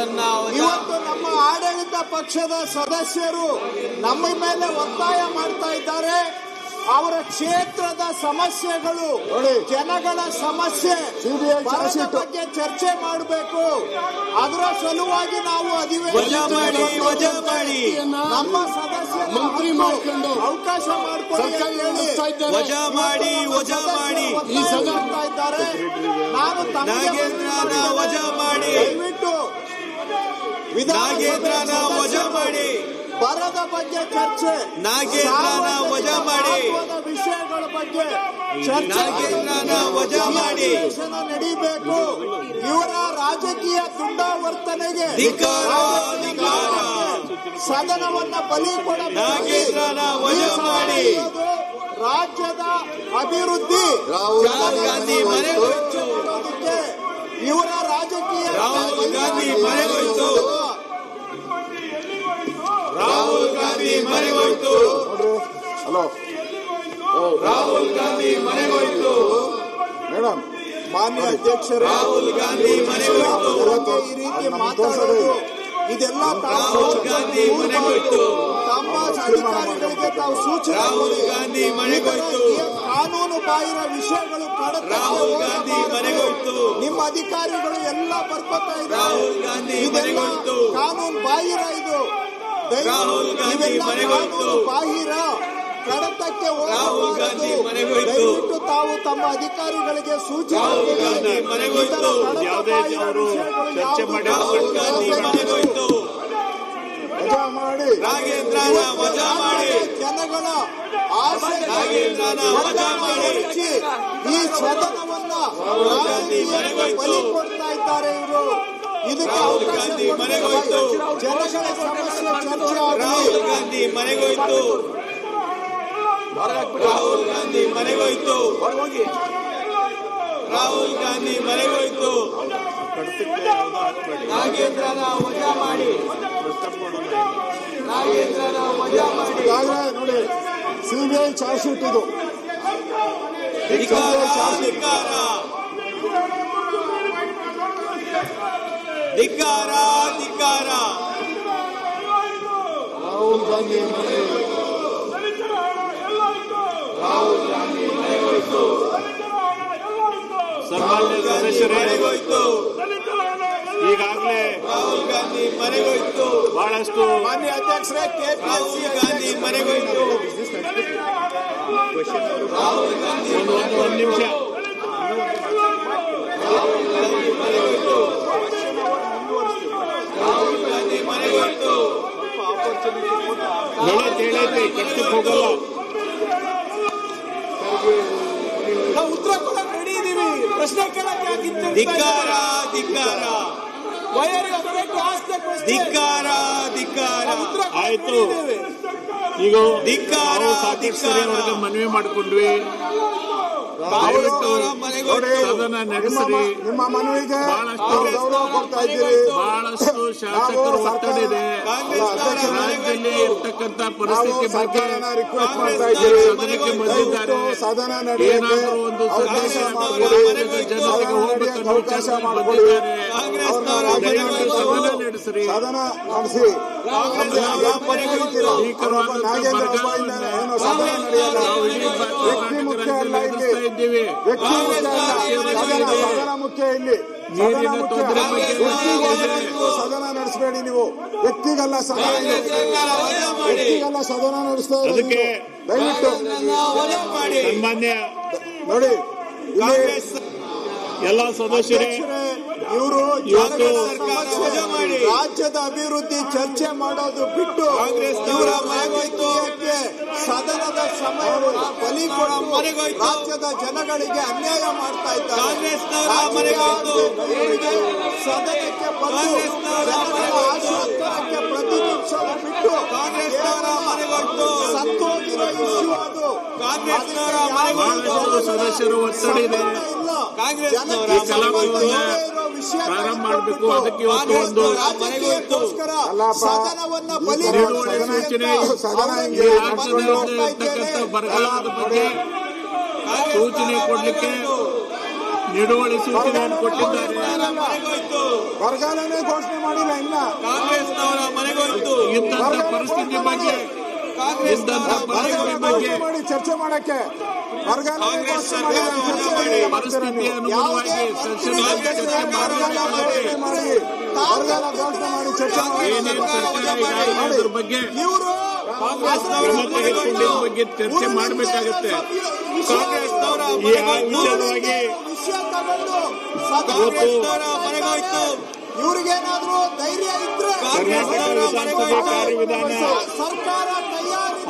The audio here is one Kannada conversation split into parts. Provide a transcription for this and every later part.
ಇವತ್ತು ನಮ್ಮ ಆಡಳಿತ ಪಕ್ಷದ ಸದಸ್ಯರು ನಮ್ಮ ಮೇಲೆ ಒತ್ತಾಯ ಮಾಡ್ತಾ ಇದ್ದಾರೆ. ಅವರ ಕ್ಷೇತ್ರದ ಸಮಸ್ಯೆಗಳು, ಜನಗಳ ಸಮಸ್ಯೆ ಬಗ್ಗೆ ಚರ್ಚೆ ಮಾಡಬೇಕು. ಅದರ ಸಲುವಾಗಿ ನಾವು ಅಧಿವೇಶನ ನಮ್ಮ ಸದಸ್ಯರು ಮಂತ್ರಿ ಮಾಡಿಕೊಂಡು ಅವಕಾಶ ಮಾಡಿಕೊಂಡು ವಜಾ ಮಾಡಿ ಇದ್ದಾರೆ. ನಾನು ವಜಾ ಮಾಡಿ ದಯವಿಟ್ಟು ನಾಗೇಂದ್ರನ ವಜಾ ಮಾಡಿ, ಬರದ ಬಗ್ಗೆ ಚರ್ಚೆ, ನಾಗೇಂದ್ರನ ವಜಾ ಮಾಡಿ, ವಿಷಯಗಳ ಬಗ್ಗೆ ಚರ್ಚೆ, ನಾಗೇಂದ್ರನ ವಜಾ ಮಾಡಿ ನಡೀಬೇಕು. ಇವರ ರಾಜಕೀಯ ದುಂಡಾವರ್ತನೆಗೆ ಸದನವನ್ನ ಬಲಿ ಕೊಡಬೇಕು. ನಾಗೇಂದ್ರನ ವಜಾ ಮಾಡಿ, ರಾಜ್ಯದ ಅಭಿವೃದ್ಧಿ ರಾಹುಲ್ ಗಾಂಧಿ ಮನೆಗೋಯ್ತು, ಇವರ ರಾಜಕೀಯ ರಾಹುಲ್ ಗಾಂಧಿ ಮನೆಗೋಯ್ತು, ರಾಹುಲ್ ಗಾಂಧಿ ಮನೆಗೋಯ್ತು, ರಾಹುಲ್ ಗಾಂಧಿ ಮನೆಗೋಯ್ತು. ಮೇಡಮ್, ಮಾನ್ಯ ಅಧ್ಯಕ್ಷರು, ರಾಹುಲ್ ಗಾಂಧಿ ಮನೆಗೋಯ್ತು, ಈ ರೀತಿ ಮಾತಾಡೋದು ಇದೆಲ್ಲ ರಾಹುಲ್ ಗಾಂಧಿ ಮನೆಗೋಯ್ತು, ತಮ್ಮ ಅಧಿಕಾರಿಗಳಿಗೆ ತಾವು ಸೂಚನೆ ರಾಹುಲ್ ಗಾಂಧಿ ಮನೆಗೋಯ್ತು, ಕಾನೂನು ಬಾಹಿರ ವಿಷಯಗಳು ರಾಹುಲ್ ಗಾಂಧಿ ಮನೆಗೋಯ್ತು, ನಿಮ್ಮ ಅಧಿಕಾರಿಗಳು ಎಲ್ಲ ಬರ್ಕೊತಾ ರಾಹುಲ್ ಗಾಂಧಿ ಮನೆಗೋಯ್ತು, ಕಾನೂನು ಬಾಹಿರ ಇದು. ರಾಹುಲ್ ಗಾಂಧಿ ಮನೆಗೋಯ್ತು, ಬಾಹಿರ ಕಡತಕ್ಕೆ ರಾಹುಲ್ ಗಾಂಧಿ ಮನೆಗೋಯ್ತು, ದಯವಿಟ್ಟು ತಾವು ತಮ್ಮ ಅಧಿಕಾರಿಗಳಿಗೆ ಸೂಚನೆ ರಾಹುಲ್ ಗಾಂಧಿ ಮನೆಗೋಯ್ತು, ಯಾವುದೇ ಅವರು ಚರ್ಚೆ ಮಾಡಿ ರಾಹುಲ್ ಗಾಂಧಿ ಮನೆಗೋಯ್ತು, ವಜಾ ಮಾಡಿ, ನಾಗೇಂದ್ರನ ವಜಾ ಮಾಡಿ, ಜನಗಳ ಆಸೆ ನಾಗೇಂದ್ರನ ವಜಾ ಮಾಡಿ, ಈ ಸದನವನ್ನ ಬಲಿ ಕೊಡ್ತಾ ಇದ್ದಾರೆ ಇವರು. ಇದಕ್ಕೆ ರಾಹುಲ್ ಅವಕಾಶ ಗಾಂಧಿ ಕೊಡಬೇಕು. ಮನೆಗೋಯ್ತು, ಜನಗಳ ಸಮಸ್ಯೆ ಚರ್ಚೆ ರಾಹುಲ್ ಗಾಂಧಿ ಮನೆಗೋಯ್ತು, ರಾಹುಲ್ ಗಾಂಧಿ ಮನೆಗೋಯ್ತು, ರಾಹುಲ್ ಗಾಂಧಿ ಮನೆಗೋಯ್ತು, ನಾಗೇಂದ್ರನ ವಜಾ ಮಾಡಿ, ನಾಗೇಂದ್ರನ ವಜಾ ಮಾಡಿ, ನೋಡಿ ಸಿಬಿಐ ಚಾರ್ಜ್ ಶೀಟ್ ಇದು. ಧಿಕ್ಕಾರ, ಧಿಕ್ಕಾರ, ಧಿಕ್ಕಾರ, ಧಿಕ್ಕಾರ. ರಾಹುಲ್ ಗಾಂಧಿ ರಾಹುಲ್ ಗಾಂಧಿ ಮನೆಗೋಯ್ತು, ಸನ್ಮಾನ್ಯ ಸದಸ್ಯರೇ, ಮನೆಗೋಯ್ತು, ಈಗಾಗಲೇ ರಾಹುಲ್ ಗಾಂಧಿ ಮನೆಗೋಯ್ತು, ಬಹಳಷ್ಟು ಮಾನ್ಯ ಅಧ್ಯಕ್ಷರೇ, ರಾಹುಲ್ ಗಾಂಧಿ ಮನೆಗೋಯ್ತು, ರಾಹುಲ್ ಗಾಂಧಿ ಒಂದು ನಿಮಿಷ ರಾಹುಲ್ ಗಾಂಧಿ ಮನೆಗೋಯ್ತು, ರಾಹುಲ್ ಗಾಂಧಿ ಮನೆಗೋಯ್ತು, ಹೇಳೈತೆ ಕಟ್ಟಕ್ಕೆ ಹೋಗಲ್ಲ. ನಾವು ಉತ್ತರ ಕೊಡಕ್ಕೆ ರೆಡಿ ಇದೀವಿ. ಪ್ರಶ್ನೆ ಕೇಳಕ್ಕೆ ಧಿಕ್ಕಾರ, ಧಿಕ್ಕಾರ, ಧಿಕ್ಕಾರ, ಧಿಕ್ಕಾರ. ಆಯ್ತು, ಈಗ ಧಿಕ್ಕಾರ, ನಾವು ಸಾಕಷ್ಟು ಸರಿ ಅವ್ರಿಗೆ ಮನವಿ ಮಾಡಿಕೊಂಡ್ವಿ. ದಯವಿಟ್ಟು ಸದನ ನಡೆಸಿರಿ. ನಿಮ್ಮ ಮನವಿಗೆ ಬಹಳಷ್ಟು ಶಾಸಕರ ಒತ್ತಡ ಇದೆ. ರಾಜ್ಯದಲ್ಲಿ ಇರ್ತಕ್ಕಂಥ ಪರಿಸ್ಥಿತಿ ಬಗ್ಗೆ ಸದನಕ್ಕೆ ಬಂದಿದ್ದಾರೆ. ಏನಾದರೂ ಒಂದು ಜನತೆಗೆ ಹೋಗ್ಬೇಕನ್ನೋ ಉದ್ದೇಶದಲ್ಲಿ ಬಂದಿದ್ದಾರೆ. ದಯವಿಟ್ಟು ಸದನ ನಡೆಸಿರಿ. ಸ್ಪೀಕರ್ವಾದಂತಹ ಬರಗಾಲವನ್ನು ನಾವು ಇಡೀ ಕರ್ನಾಟಕ ಇದ್ದೀವಿ. ಮುಖ್ಯ ಇಲ್ಲಿ ನೀರಿನ ತೊಂದರೆ ಸದನ ನಡೆಸಬೇಡಿ. ನೀವು ವ್ಯಕ್ತಿಗಲ್ಲ ಸದನ, ವ್ಯಕ್ತಿಗಲ್ಲ ಸದನ ನಡೆಸ್ತಾ ಅದಕ್ಕೆ ದಯವಿಟ್ಟು ಸನ್ಮಾನ್ಯ ನೋಡಿ. ಎಲ್ಲ ಸದಸ್ಯರೇ, ಇವರು ಇವತ್ತು ರಾಜ್ಯದ ಅಭಿವೃದ್ಧಿ ಚರ್ಚೆ ಮಾಡೋದು ಬಿಟ್ಟು ಕಾಂಗ್ರೆಸ್ನವರ ಮನೆಗೋಯ್ತು, ಸದನದ ಸಮಯವನ್ನು ಬಲಿ ಕೊಟ್ಟು ರಾಜ್ಯದ ಜನಗಳಿಗೆ ಅನ್ಯಾಯ ಮಾಡ್ತಾ ಇದ್ದಾರೆ. ಕಾಂಗ್ರೆಸ್ನವರ ಮನೆಗೋಯ್ತು, ಸದನಕ್ಕೆ ಬಂದು ಜನಗಳ ಆಶೋತ್ತರಕ್ಕೆ ಪ್ರತಿಬಿಂಬಿಸೋದು ಬಿಟ್ಟು ಕಾಂಗ್ರೆಸ್ನವರ ಮನೆಗೋಯ್ತು, ಸತ್ತೋಗಿರೋ ಇಶ್ಯೂ ಅದು. ಕಾಂಗ್ರೆಸ್ನವರ ಬಹಳಷ್ಟು ಸದಸ್ಯರು ಒತ್ತಡ ಇದೆ. ಕಾಂಗ್ರೆಸ್ನವರ ಈ ಕಲಾಪವನ್ನು ಪ್ರಾರಂಭ ಮಾಡಬೇಕು. ಅದಕ್ಕೆ ಇವತ್ತು ಒಂದು ಸದನವನ್ನ ಬಲಿ ನಿಲುವಳಿ ಸೂಚನೆ, ಈ ರಾಜ್ಯದಲ್ಲಿ ಇರ್ತಕ್ಕಂಥ ಬರಗಾಲದ ಬಗ್ಗೆ ಸೂಚನೆ ಕೊಡ್ಲಿಕ್ಕೆ ನಿಡುವಳಿ ಸೂಚನೆಯನ್ನು ಕೊಟ್ಟಿದ್ದಾರೆ. ಮನೆಗೋಯ್ತು. ಬರಗಾಲನೇ ಘೋಷಣೆ ಮಾಡಿಲ್ಲ ಇನ್ನ. ಕಾಂಗ್ರೆಸ್ನವರ ಮನೆಗೋಯ್ತು. ಇಂತಹ ಪರಿಸ್ಥಿತಿ ಬಗ್ಗೆ ಮಾಡಿ ಚರ್ಚೆ ಮಾಡಕ್ಕೆ ಬರಗಾಲ ಪರಿಸ್ಥಿತಿ ಅನುಗುಣವಾಗಿ ಚರ್ಚೆ ಮಾಡಿ ಬರಗಾಲ ಘೋಷಣೆ ಮಾಡಿ ಚರ್ಚೆ ಏನೇನು ಸರ್ಕಾರ ಇದ್ರ ಬಗ್ಗೆ ಕ್ರಮ ತೆಗೆದುಕೊಂಡಿದ್ದ ಬಗ್ಗೆ ಚರ್ಚೆ ಮಾಡಬೇಕಾಗುತ್ತೆ. ಕಾಂಗ್ರೆಸ್ನವರ ಈ ವಿಚಾರವಾಗಿ ಮನೆಗೋಯ್ತು. ಇವ್ರಿಗೇನಾದ್ರೂ ಧೈರ್ಯ ಇದ್ರೆ ಕರ್ನಾಟಕ ವಿಧಾನಸಭೆ ಕಾರ್ಯವಿಧಾನ ಸರ್ಕಾರ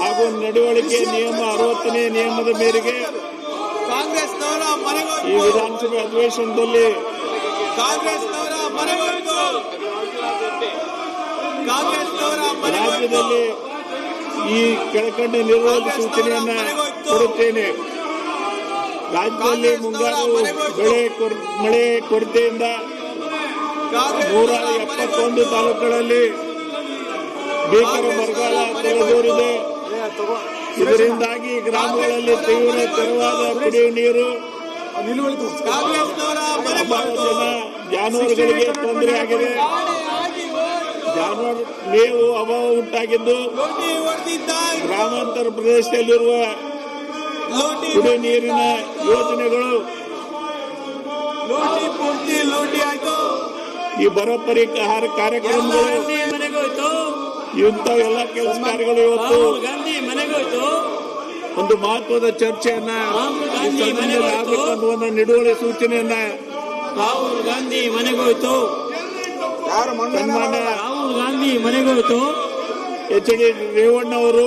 ಹಾಗೂ ನಡವಳಿಕೆ ನಿಯಮ 60ನೇ ನಿಯಮದ ಮೇರೆಗೆ ಕಾಂಗ್ರೆಸ್ನವರ ಈ ಮನೆಗೋಯ್ತು. ವಿಧಾನಸಭೆ ಅಧಿವೇಶನದಲ್ಲಿ ಕಾಂಗ್ರೆಸ್ನವರ ಮನೆಗೋಯ್ತು. ಕಾಂಗ್ರೆಸ್ನವರ ರಾಜ್ಯದಲ್ಲಿ ಈ ಕೆಳಕಂಡ ನಿರ್ವಹಣೆ ಸೂಚನೆಯನ್ನ ಕೊಡುತ್ತೇನೆ. ರಾಜ್ಯದಲ್ಲಿ ಮುಂಗಾರು ಮಳೆ ಕೊರತೆಯಿಂದ 171 ತಾಲೂಕುಗಳಲ್ಲಿ ಭೀಕರ ಬರಗಾಲ ತಲೆದೋರಿದೆ. ಇದರಿಂದಾಗಿ ಗ್ರಾಮಗಳಲ್ಲಿ ತೀವ್ರ ತೆರವಾದ ಕುಡಿಯುವ ನೀರು ಅಭಾವದಿಂದ ಜಾನುವಾರುಗಳಿಗೆ ತೊಂದರೆ ಆಗಿದೆ. ಜಾನುವಾರು ಮೇವು ಅಭಾವ ಉಂಟಾಗಿದ್ದು ಗ್ರಾಮಾಂತರ ಪ್ರದೇಶದಲ್ಲಿರುವ ಕುಡಿಯುವ ನೀರಿನ ಯೋಜನೆಗಳು ಲೂಟಿ ಆಯ್ತು. ಈ ಬರ ಪರಿಹಾರ ಕಾರ್ಯಕ್ರಮಗಳು ಇಂಥವೆಲ್ಲ ಕೆಲಸ ಕಾರ್ಯಗಳು ಇವತ್ತು ಒಂದು ಮಹತ್ವದ ಚರ್ಚೆಯನ್ನ ಆಗಬೇಕು ಅನ್ನುವ ನಿಡುವಳಿ ಸೂಚನೆಯನ್ನ ರಾಹುಲ್ ಗಾಂಧಿ ಮನೆಗೋಯ್ತು. ಸನ್ಮಾನ್ಯ ರಾಹುಲ್ ಗಾಂಧಿ ಮನೆಗೋಯ್ತು. ಎಚ್.ಡಿ. ರೇವಣ್ಣ ಅವರು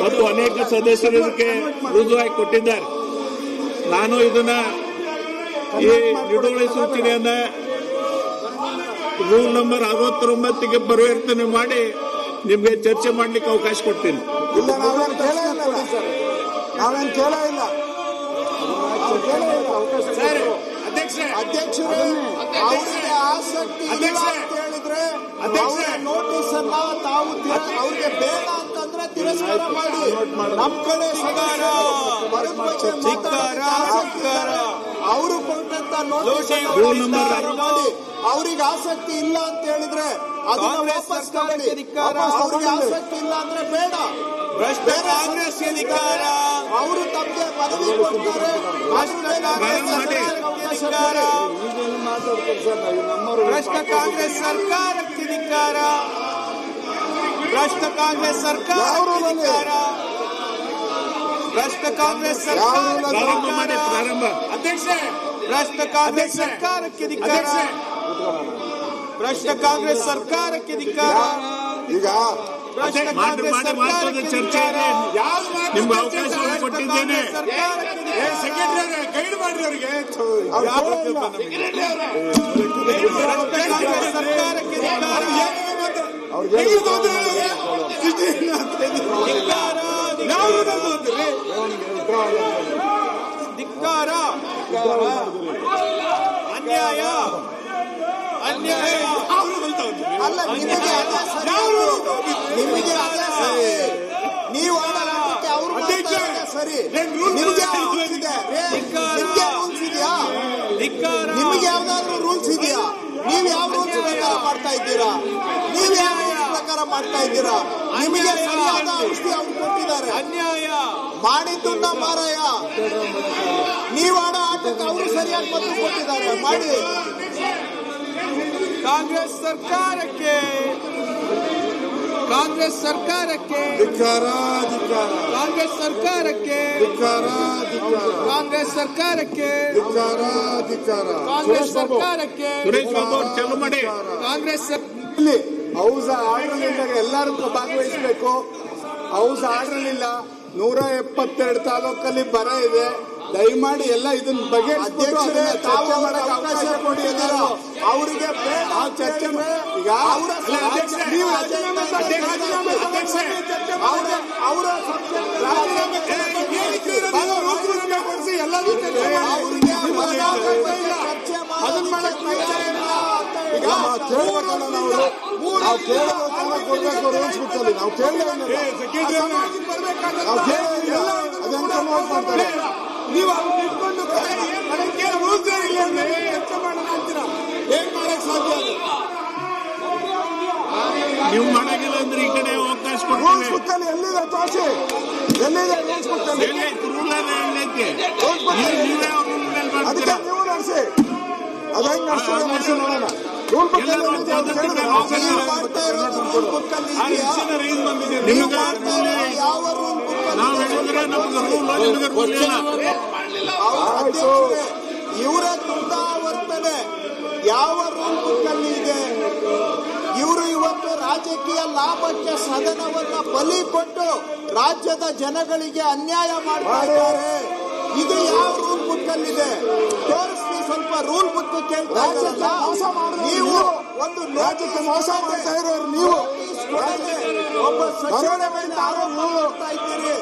ಮತ್ತು ಅನೇಕ ಸದಸ್ಯರು ಇದಕ್ಕೆ ರುಜುವಾಯಿ ಕೊಟ್ಟಿದ್ದಾರೆ. ನಾನು ಇದನ್ನ ಈ ನಿಡುವಳಿ ಸೂಚನೆಯನ್ನ ರೂಲ್ ನಂಬರ್ 69ಗೆ ಪರಿವರ್ತನೆ ಮಾಡಿ ನಿಮ್ಗೆ ಚರ್ಚೆ ಮಾಡ್ಲಿಕ್ಕೆ ಅವಕಾಶ ಕೊಡ್ತೀನಿ. ಇಲ್ಲ, ನಾವೇನು ಕೇಳೇ ಇಲ್ಲ. ಅಧ್ಯಕ್ಷರೇ, ಅವರಿಗೆ ಆಸಕ್ತಿ ಇಲ್ಲ ಅಂತ ಹೇಳಿದ್ರೆ ನೋಟಿಸ್ ಅನ್ನ ತಾವು ಅವ್ರಿಗೆ ಬೇಡ ಅಂತಂದ್ರೆ ತಿರಸ್ಕಾರ ಮಾಡಿ. ನಮ್ ಕಡೆ ಅವರು ಕೊಟ್ಟಂತ ನೋಟಿಸ್ ಮಾಡಿ. ಅವ್ರಿಗೆ ಆಸಕ್ತಿ ಇಲ್ಲ ಅಂತ ಹೇಳಿದ್ರೆ ಅದನ್ನ ವಾಪಸ್ ತಗೊಳ್ಳಿ. ಅವ್ರಿಗೆ ಆಸಕ್ತಿ ಇಲ್ಲ ಅಂದ್ರೆ ಬೇಡ. ಕಾಂಗ್ರೆಸ್ ಅಧಿಕಾರ ಅವರು ತಮಗೆ ಪದವಿ ಕೊಡ್ತಾರೆ. ಭ್ರಷ್ಟ ಕಾಂಗ್ರೆಸ್ ಸರ್ಕಾರಕ್ಕೆ ಧಿಕ್ಕಾರ. ಭ್ರಷ್ಟ ಕಾಂಗ್ರೆಸ್ ಸರ್ಕಾರ. ಭ್ರಷ್ಟ ಕಾಂಗ್ರೆಸ್ ಪ್ರಾರಂಭ ಅಧ್ಯಕ್ಷ. ಭ್ರಷ್ಟ ಕಾಂಗ್ರೆಸ್ ಸರ್ಕಾರಕ್ಕೆ ಧಿಕ್ಕಾರ. ಭ್ರಷ್ಟ ಕಾಂಗ್ರೆಸ್ ಸರ್ಕಾರಕ್ಕೆ ಧಿಕ್ಕಾರ. ಈಗ ಮಹತ್ವದ ಚರ್ಚೆ ಇದೆ. ನಿಮ್ಗೆ ಅವಕಾಶ ಕೊಟ್ಟಿದ್ದೇನೆ. ಗೈಡ್ ಮಾಡ್ರಿ ಅವರಿಗೆ. ಧಿಕ್ಕಾರ. ಅನ್ಯಾಯ ಅನ್ಯಾಯ. ಅಲ್ಲ, ನಿಮಗೆ ನೀವು ಆಡೋದಕ್ಕೆ ಅವರು ಸರಿ. ನಿಮಗೆ ರೂಲ್ಸ್ ಇದೆಯಾ? ನಿಮ್ಗೆ ಯಾವ್ದಾದ್ರು ರೂಲ್ಸ್ ಇದೆಯಾ? ನೀವು ಯಾವ ರೂಲ್ಸ್ ಪ್ರಕಾರ ಮಾಡ್ತಾ ಇದ್ದೀರಾ? ನೀವು ಯಾವ ರೂಲ್ಸ್ ಪ್ರಕಾರ ಮಾಡ್ತಾ ಇದ್ದೀರಾ? ನಿಮಗೆ ಸರಿಯಾದ ಔಷಧಿ ಅವ್ರು ಕೊಟ್ಟಿದ್ದಾರೆ. ಅನ್ಯಾಯ ಮಾಡಿದ್ದನ್ನ ಮಾರಾಯ. ನೀವು ಆಡೋ ಆಟಕ್ಕೆ ಅವರು ಸರಿಯಾಗಿ ಪತ್ರ ಕೊಟ್ಟಿದ್ದಾರೆ. ಮಾಡಿ. ಕಾಂಗ್ರೆಸ್ ಸರ್ಕಾರಕ್ಕೆ ಕಾಂಗ್ರೆಸ್ ಸರ್ಕಾರಕ್ಕೆ ಕಾಂಗ್ರೆಸ್ ಸರ್ಕಾರಕ್ಕೆ ಕಾಂಗ್ರೆಸ್ ಸರ್ಕಾರಕ್ಕೆ ಕಾಂಗ್ರೆಸ್ ಸರ್ಕಾರಕ್ಕೆ ಸುರೇಶ್ ಬಾಬು ಅವ್ರು ಚಾಲು ಮಾಡಿ. ಕಾಂಗ್ರೆಸ್ ಹೌಸ್ ಆರ್ಡರ್ ಇದ್ದಾಗ ಎಲ್ಲರೂ ಭಾಗವಹಿಸಬೇಕು. ಹೌಸ್ ಆರ್ಡರ್ ಇಲ್ಲ. 172 ತಾಲೂಕಲ್ಲಿ ಬರ ಇದೆ. ದಯಮಾಡಿ ಎಲ್ಲ ಇದನ್ನ ಬಗ್ಗೆ ಚರ್ಚೆ ಮಾಡಕ್ಕೆ ಅವಕಾಶ ಕೊಡಿ. ಅವರಿಗೆ ಚರ್ಚೆ ಈಗ ಅವರ ಎಲ್ಲರೂ ಅದನ್ನ ಮಾಡಕ್ ಈಗ ಕೇಳಬೇಕಲ್ಲ. ನಾವು ಕೇಳಬೇಕು ರೂಲ್ಸ್ ಬುಕ್ಕಲ್ಲಿ ನಾವು ಕೇಳಿಲ್ಲ. ನೀವು ಅವ್ರು ಇಟ್ಕೊಂಡು ಚರ್ಚೆ ಮಾಡೋಣ ಅಂತೀರಾ? ಏನ್ ಮಾಡಕ್ ಸಾಧ್ಯ ಅದು? ನೀವು ಮಾಡಂಗಿಲ್ಲ ಅಂದ್ರೆ ಈ ಕಡೆ ಅವಕಾಶ ಕೊಡ್ತೀವಿ. ಎಲ್ಲಿದೆ ತೋರಿಸಿ, ಎಲ್ಲಿದೆ ರೂಲ್ ಎಲ್ಲೈತಿ? ನೀವೇ ಅವ್ರ ರೂಲ್ ಮೇಲೆ ಮಾಡ್ತೀರಾ? ನೀವು ನಡೆಸಿ, ಅದ ಹೆಂಗ್ ನಡೆಸಿ ನೋಡೋಣ. ರೂಲ್ ಬುಕ್ ನಾವು ಹೇಳಿದ್ರೆ ನಮ್ಗೆ ರೂಲ್ ಇಲ್ಲ. ಇವರ ದುರ್ದಾವರ್ತನೆ ಯಾವ ರೂಲ್ ಬುಕ್ ಅಲ್ಲಿ ಇದೆ? ಇವರು ಇವತ್ತು ರಾಜಕೀಯ ಲಾಭಕ್ಕೆ ಸದನವನ್ನ ಬಲಿ ಕೊಟ್ಟು ರಾಜ್ಯದ ಜನಗಳಿಗೆ ಅನ್ಯಾಯ ಮಾಡ್ತಾ ಇದ್ದಾರೆ. ಇದು ಯಾವ ರೂಲ್ ಬುಕ್ ಅಲ್ಲಿದೆ? ತೋರಿಸಿ ಸ್ವಲ್ಪ. ರೂಲ್ ಬುಕ್ ಕೇಳ್ತಾ ಇದ್ದಾರಲ್ಲ ನೀವು, ಒಂದು ರಾಜ್ಯಕ್ಕೆ ಮೋಸ ಮಾಡ್ತಾ ಇರೋರು ನೀವು. ಒಬ್ಬ ಸಚಿವರ ಮೇಲೆ ಆರೋಪ ಮಾಡ್ತಾ ಇದ್ದೀರಿ.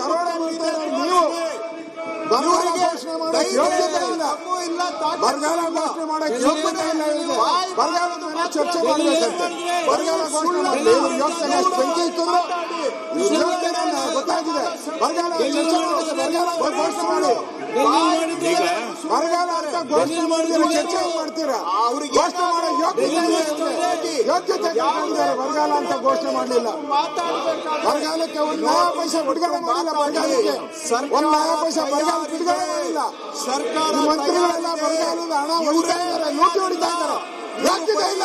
ದರೋಡೆ ನೀವು ಬರಗಾಲ ಘೋಷಣೆ ಮಾಡಕ್ಕೆ ಯೋಗ್ಯತೆ ಇಲ್ಲ. ಬರಗಾಲದ ಮೇಲೆ ಚರ್ಚೆ ಮಾಡಬೇಕಂತೆ. ಬರಗಾಲ ಘೋಷಣೆ ಮಾಡಿ ಬೆಂಕಿ ಇಟ್ಟಿದ್ರು ಗೊತ್ತಾಗಿದೆ. ಬರಗಾಲ ಬರಗಾಲ ಘೋಷಣೆ ಮಾಡಿ ಬರಗಾಲ ಅಂತ ಘೋಷಣೆ ಮಾಡಿದ್ರೆ ಚರ್ಚೆ ಮಾಡ್ತೀರಾ? ಅವ್ರಿಗೆ ಘೋಷಣೆ ಮಾಡೋ ಯೋಗ್ಯತೆ ಬರಗಾಲ ಅಂತ ಘೋಷಣೆ ಮಾಡಲಿಲ್ಲ. ಬರಗಾಲಕ್ಕೆ ಒಂದು ನಯಾ ಪೈಸೆ ಬಿಡುಗಡೆ ಮಾಡಿಲ್ಲ. ಬರಗಾಲಕ್ಕೆ ಒಂದು ನಯಾ ಪೈಸೆ ಬರಗಾಲ ಬಿಡುಗಡೆ ಮಾಡಿಲ್ಲ. ಸರ್ಕಾರ ಮಂತ್ರಿಗಳೆಲ್ಲ ಬರಗಾಲದ ಹಣ ಹೊಡಿತಾ ಇದ್ದಾರೆ, ಲೂಟಿ ಹೊಡಿತಾ ಇದ್ದಾರೆ. ಯೋಗ್ಯತೆ ಇಲ್ಲ,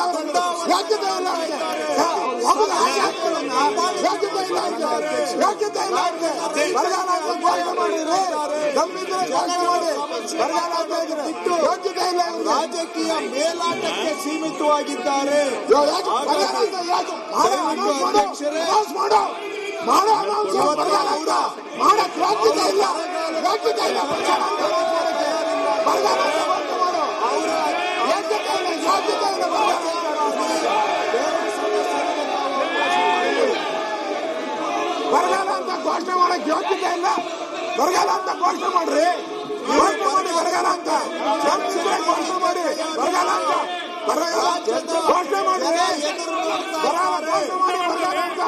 ಯೋಗ್ಯತೆ ಇಲ್ಲ, ಯೋಗ್ಯತೆ ಇಲ್ಲ. ಬರಗಾಲ ಅಂತ ಘೋಷಣೆ ಮಾಡಿದ್ರೆ ಗಂಭೀರ ಘೋಷಣೆ ಮಾಡಿ ಬರಗಾಲ ಅಂತ ಇದ್ರೆ ಯೋಗ್ಯತೆ ಇಲ್ಲ. ರಾಜಕೀಯ ಮೇಲಾಟಕ್ಕೆ ಸೀಮಿತವಾಗಿದ್ದಾರೆ. ಬರಗಾಲ ಅಂತ ಘೋಷಣೆ ಮಾಡಕ್ ಯೋಗ್ಯತೆ ಇಲ್ಲ. ಬರಗಾಲ ಅಂತ ಘೋಷಣೆ ಮಾಡ್ರಿ, ಘೋಷಣೆ ಮಾಡಿ ಬರಗಾಲ ಅಂತ ಘೋಷಣೆ ಮಾಡಿ ಬರಗಾಲ ಅಂತ ಘೋಷಣೆ ಮಾಡಿ ಬರಗಾಲ ಅಂತ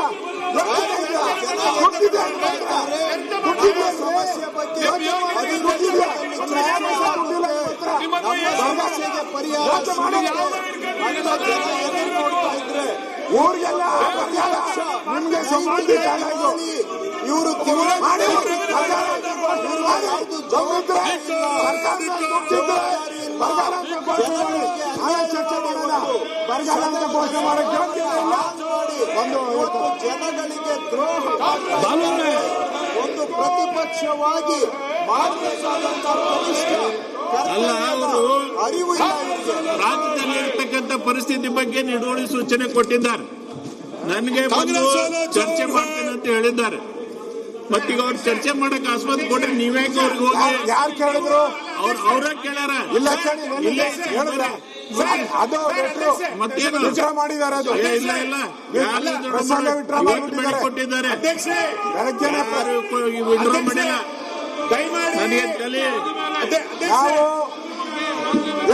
ಊರಿಗೆಲ್ಲ ನಿಮ್ಗೆ ಸಂಬಂಧಿತ ಇವರು ಚರ್ಚೆ ಮಾಡೋಣ. ಬರಗಾಲ ಅಂತ ಘೋಷಣೆ ಮಾಡಕ್ಕೆ ಇಲ್ಲ. ಒಂದು ಜನಗಳಿಗೆ ದ್ರೋಹ, ಒಂದು ಪ್ರತಿಪಕ್ಷವಾಗಿ ಮಾಡಬೇಕಾದಂತ ಕನಿಷ್ಠ ಅಲ್ಲ. ಅವರು ಅರಿವು ರಾಜ್ಯದಲ್ಲಿ ಇರ್ತಕ್ಕಂಥ ಪರಿಸ್ಥಿತಿ ಬಗ್ಗೆ ನಿಲುವಳಿ ಸೂಚನೆ ಕೊಟ್ಟಿದ್ದಾರೆ. ನನಗೆ ಬಂದು ಚರ್ಚೆ ಮಾಡ್ತೀನಿ ಅಂತ ಹೇಳಿದ್ದಾರೆ. ಮತ್ತೀಗ ಅವ್ರು ಚರ್ಚೆ ಮಾಡಕ್ ಆಸ್ಪತ್ರೆ ಕೊಟ್ರೆ ನೀವ್ಯಾಕೆ ಅವ್ರಿಗೆ ಹೋಗಿ? ಯಾರು ಕೇಳಿದ್ರು? ಅವ್ರ ಕೇಳ್ಯಾರ. ಮತ್ತೇನು ಮಾಡಿದ್ದಾರೆ? ಅದು ಇಲ್ಲ ಇಲ್ಲ, ಕೊಟ್ಟಿದ್ದಾರೆ. ವಿಡ್ರಾ ಮಾಡಿಲ್ಲ. ನನಗೆ ತಲೆ ನಾವು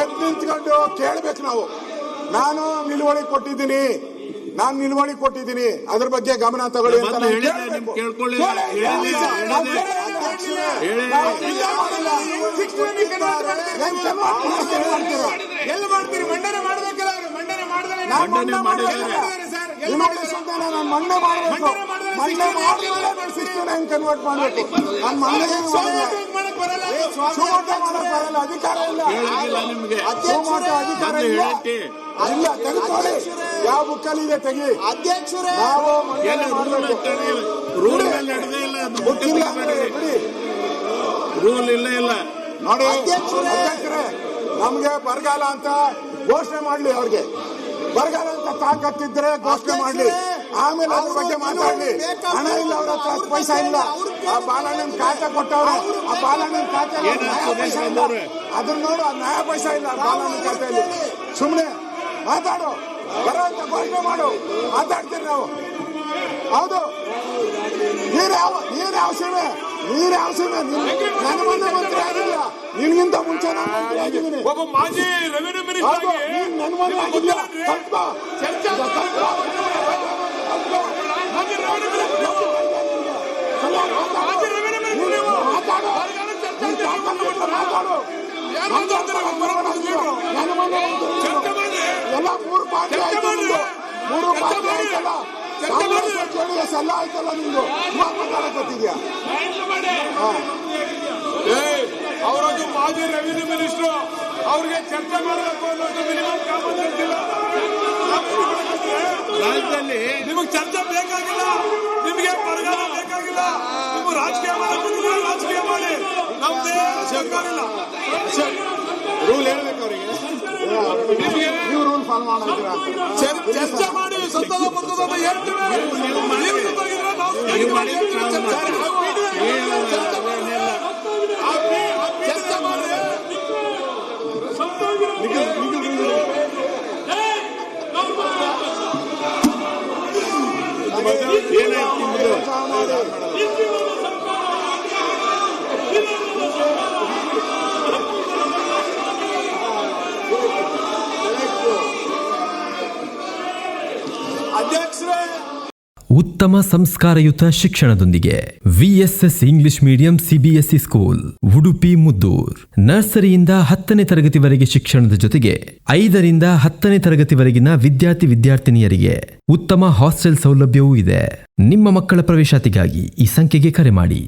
ಎದ್ದು ನಿಂತ್ಕೊಂಡು ಕೇಳ್ಬೇಕು. ನಾನು ನಿಲುವಳಿ ಕೊಟ್ಟಿದ್ದೀನಿ, ಅದ್ರ ಬಗ್ಗೆ ಗಮನ ತಗೊಳ್ಳಿ ಅಂತ ಕೇಳ್ಕೊಳ್ಳಿ. ಮಂಡನೆ ಮಾಡ್ಬೇಕಲ್ಲ? ಮಂಡನೆ ಮಾಡಬೇಕು. ಕನ್ವರ್ಟ್ ಮಾಡಬೇಕು. ನಾನು ಮಂಡನೆ ಬರಲ್ಲ, ಅಧಿಕಾರ ಇಲ್ಲ. ಅಧಿಕಾರ ಇಲ್ಲ. ತೆಗೆದುಕೊಳ್ಳಿ. ಯಾವ ಬುಕ್ಕಲ್ಲಿ ಇದೆ ತೆಗಿ. ಅಧ್ಯಕ್ಷರೇ, ನಾವು ರೂಲ್ ಇಲ್ಲ ನೋಡಿ. ಅಧ್ಯಕ್ಷರೇ, ನಮ್ಗೆ ಬರಗಾಲ ಅಂತ ಘೋಷಣೆ ಮಾಡ್ಲಿ. ಅವ್ರಿಗೆ ಬರಗಾಲ ಅಂತ ತಾಕತ್ತಿದ್ರೆ ಘೋಷಣೆ ಮಾಡ್ಲಿ, ಆಮೇಲೆ ಅದ್ರ ಬಗ್ಗೆ ಮಾತಾಡ್ಲಿ. ಹಣ ಇಲ್ಲ ಅವ್ರ ಹತ್ರ, 10 ಪೈಸಾ ಇಲ್ಲ. ಆ ಬಾಲಣ್ಣನ ಖಾತೆ ಕೊಟ್ಟವ್ರೆ, ಆ ಬಾಲಣ್ಣನ ಖಾತೆ ಅದ್ರ ನೋಡು, ಆ ನಯಾ ಪೈಸಾ ಇಲ್ಲ ಬಾಲಣ್ಣನ ಖಾತೆಯಲ್ಲಿ. ಸುಮ್ಮನೆ ಮಾತಾಡು, ಬರೋ ಅಂತ ಘೋಷಣೆ ಮಾಡು. ಮಾತಾಡ್ತೀರಿ ನಾವು. ಹೌದು, ನೀರ್ಯಾವ ಸೀಮೆ ನನ್ನ ಮೊನ್ನೆ ಮಂತ್ರಿ ಆಗಿಲ್ಲ, ನಿನ್ಗಿಂತ ಮುಂಚೆ ನಾನು ಮಂತ್ರಿ ಆಗಿದ್ದೀನಿ. ಒಬ್ಬ ಮಾಜಿ ರೆವಿನ್ಯೂ ಮಿನಿಸ್ಟರ್ ನನ್ನ ಮೊನ್ನೆ ಆಗಿಲ್ಲ. ನಮ್ದು ಅಂದ್ರೆ ನನ್ನ ಮನೆ ಚರ್ಚೆ ಮಾಡಿ ಎಲ್ಲ ಮೂರು ಪಾರ್ಟಿ ಚರ್ಚೆ ಆಯ್ತು ಮಾಡಿ. ನಿಮ್ದು. ಮೂರು ಚರ್ಚೆ ಪಾರ್ಟಿ ಮಾಡಿ. ಆಯ್ತಲ್ಲ ಚರ್ಚೆ ಮಾಡಿ. JDS ಎಲ್ಲ ಆಯ್ತಲ್ಲ ನಿಮ್ದು ಇವಾಗ ಮಾತಾಡಕತ್ತಿದ್ಯಾ ಅವರದು ಮಾಜಿ ರೆವಿನ್ಯೂ ಮಿನಿಸ್ಟ್ರು ಅವ್ರಿಗೆ ಚರ್ಚೆ ಮಾಡಬೇಕು ಅನ್ನೋದು ಮಿನಿಮಮ್ ಕಾಮನ್ ಸೆನ್ಸ್ ಇಲ್ಲ. ರಾಜ್ಯದಲ್ಲಿ ನಿಮಗೆ ಚರ್ಚೆ ಬೇಕಾಗಿಲ್ಲ, ನಿಮಗೆ ಬರಗಾಲ ಬೇಕಾಗಿಲ್ಲ, ನೀವು ರಾಜಕೀಯ ಮಾಡಕ್ಕೆ ರಾಜಕೀಯ ಮಾಡಿ ನಮ್ದೇ ಬೇಕಾಗಿಲ್ಲ. ರೂಲ್ ಹೇಳ್ಬೇಕು ಅವರಿಗೆ ನೀವು ರೂಲ್ ಫಾಲೋ ಮಾಡಿದ್ರ ಚರ್ಚೆ ಮಾಡಿ ಸತ್ತದ ಬಂದದ ಹೇಳ್ತೀವಿ. ನೀವು ಜೊತೆಗಿದ್ರೆ ನಾವು ನೀವು ಮಾಡಿದ್ರೆ ನಾವು ಚರ್ಚೆ ಮಾಡ್ತೀವಿ. ಚರ್ಚೆ ಮಾಡಿ ಏನಾಯ್ತು ನಿಮ್ದು? ಅಧ್ಯಕ್ಷರೇ, ಉತ್ತಮ ಸಂಸ್ಕಾರಯುತ ಶಿಕ್ಷಣದೊಂದಿಗೆ VSS English medium CBSE school Udupi Muddur ನರ್ಸರಿಯಿಂದ 10ನೇ ತರಗತಿವರೆಗೆ ಶಿಕ್ಷಣದ ಜೊತೆಗೆ 5ರಿಂದ 10ನೇ ತರಗತಿವರೆಗಿನ ವಿದ್ಯಾರ್ಥಿನಿಯರಿಗೆ ಉತ್ತಮ ಹಾಸ್ಟೆಲ್ ಸೌಲಭ್ಯವೂ ಇದೆ. ನಿಮ್ಮ ಮಕ್ಕಳ ಪ್ರವೇಶಾತಿಗಾಗಿ ಈ ಸಂಖ್ಯೆಗೆ ಕರೆ ಮಾಡಿ.